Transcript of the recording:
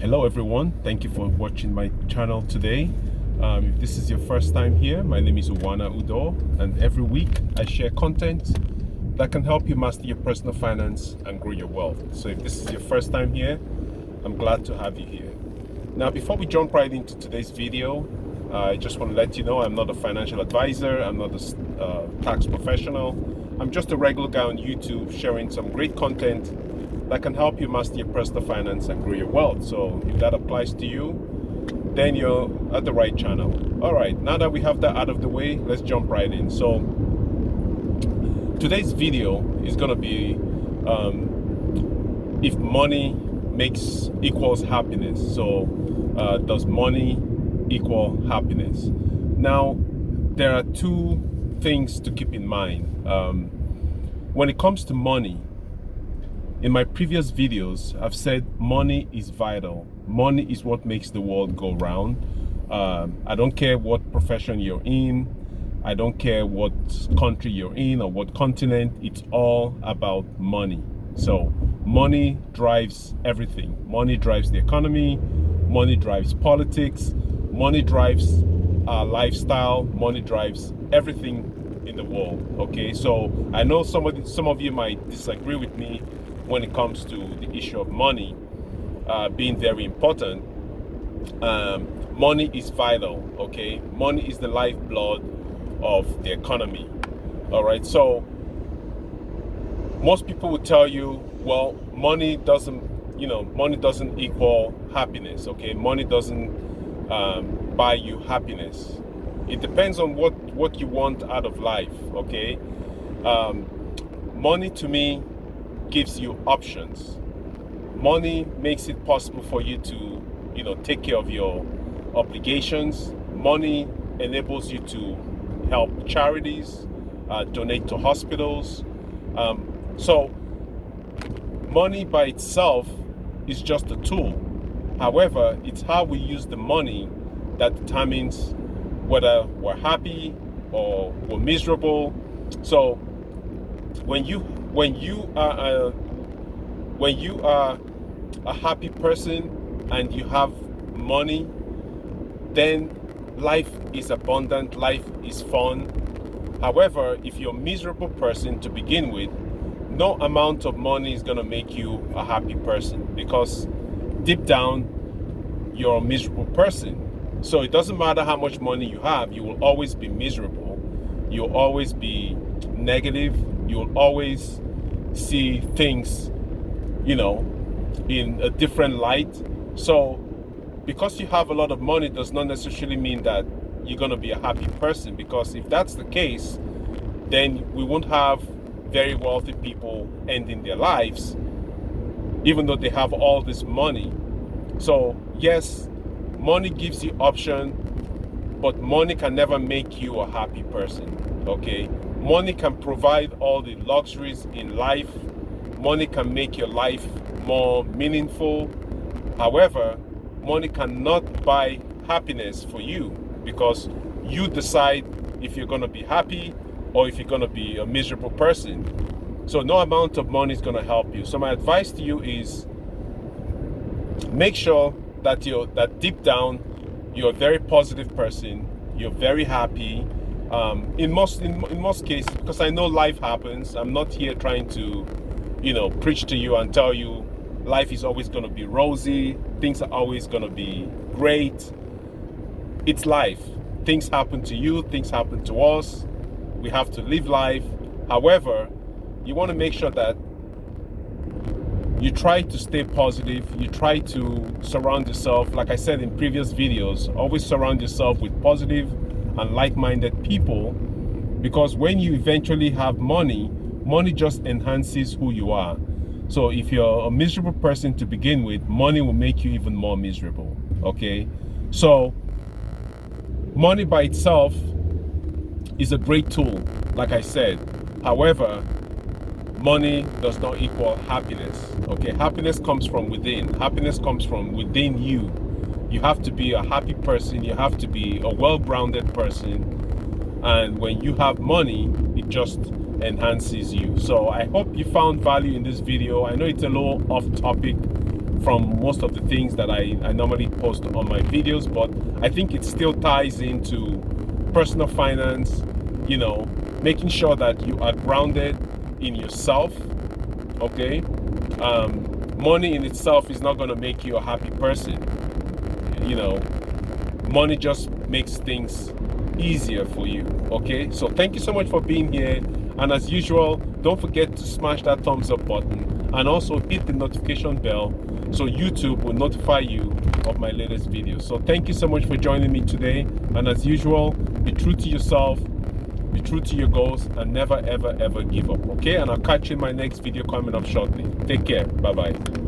Hello everyone, thank you for watching my channel today. If this is your first time here, my name is Udoh, and every week I share content that can help you master your personal finance and grow your wealth. So if this is your first time here, I'm glad to have you here. Now, before we jump right into today's video, I just want to let you know I'm not a financial advisor, I'm not a tax professional. I'm just a regular guy on YouTube sharing some great content that can help you master your personal finance and grow your wealth. So if that applies to you, then you're at the right channel. All right, now that we have that out of the way, let's jump right in. So today's video is going to be if money equals happiness. So does money equal happiness? Now, there are two things to keep in mind. When it comes to money, in my previous videos, I've said money is vital. Money is what makes the world go round. I don't care what profession you're in. I don't care what country you're in or what continent. It's all about money. So money drives everything. Money drives the economy. Money drives politics. Money drives our lifestyle. Money drives everything in the world. Okay, so I know some of you might disagree with me when it comes to the issue of money being very important. Money is vital, okay? Money is the lifeblood of the economy, all right? So most people would tell you, well, money doesn't equal happiness, okay? Money doesn't buy you happiness. It depends on what you want out of life, okay? Money to me gives you options. Money makes it possible for you to, take care of your obligations. Money enables you to help charities, donate to hospitals. So money by itself is just a tool. However, it's how we use the money that determines whether we're happy or we're miserable. So when you are a happy person and you have money, then life is abundant, life is fun. However, if you're a miserable person to begin with, no amount of money is going to make you a happy person, because deep down you're a miserable person. So it doesn't matter how much money you have, you will always be miserable. You'll always be negative. You'll always see things, in a different light. So because you have a lot of money does not necessarily mean that you're going to be a happy person, because if that's the case, then we won't have very wealthy people ending their lives even though they have all this money. So yes, money gives you option, but money can never make you a happy person, okay? Money can provide all the luxuries in life. Money can make your life more meaningful. However, money cannot buy happiness for you, because you decide if you're going to be happy or if you're going to be a miserable person. So no amount of money is going to help you. So my advice to you is make sure that deep down you're a very positive person. You're very happy. In most cases, because I know life happens. I'm not here trying to, preach to you and tell you life is always going to be rosy. Things are always going to be great. It's life. Things happen to you. Things happen to us. We have to live life. However, you want to make sure that you try to stay positive. You try to surround yourself, like I said in previous videos, always surround yourself with positive and like-minded people, because when you eventually have money, money just enhances who you are. So if you're a miserable person to begin with, money will make you even more miserable, okay? So money by itself is a great tool, like I said. However, money does not equal happiness, okay? Happiness comes from within. Happiness comes from within you. You have to be a happy person. You have to be a well-grounded person. And when you have money, it just enhances you. So I hope you found value in this video. I know it's a little off topic from most of the things that I normally post on my videos, but I think it still ties into personal finance, you know, making sure that you are grounded in yourself, okay? Money in itself is not going to make you a happy person. You know, money just makes things easier for you, okay? So thank you so much for being here, and as usual, don't forget to smash that thumbs up button and also hit the notification bell so YouTube will notify you of my latest videos. So thank you so much for joining me today, and as usual, be true to yourself, be true to your goals, and never ever ever give up, okay? And I'll catch you in my next video coming up shortly. Take care. Bye bye.